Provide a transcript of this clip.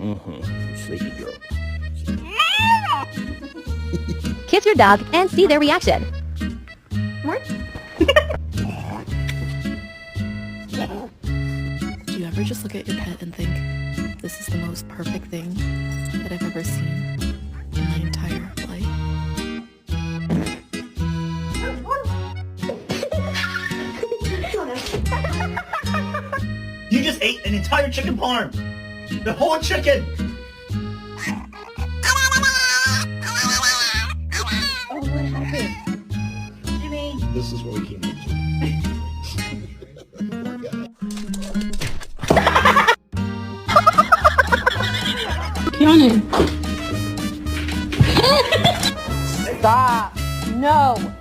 Sleepy girl. Kiss your dog and see their reaction. What? Do you ever just look at your pet and think, this is the most perfect thing that I've ever seen in my entire life? You just ate an entire chicken parm! The whole chicken! Oh, what happened? Jimmy. This is what we came into. Keanu. Stop. No.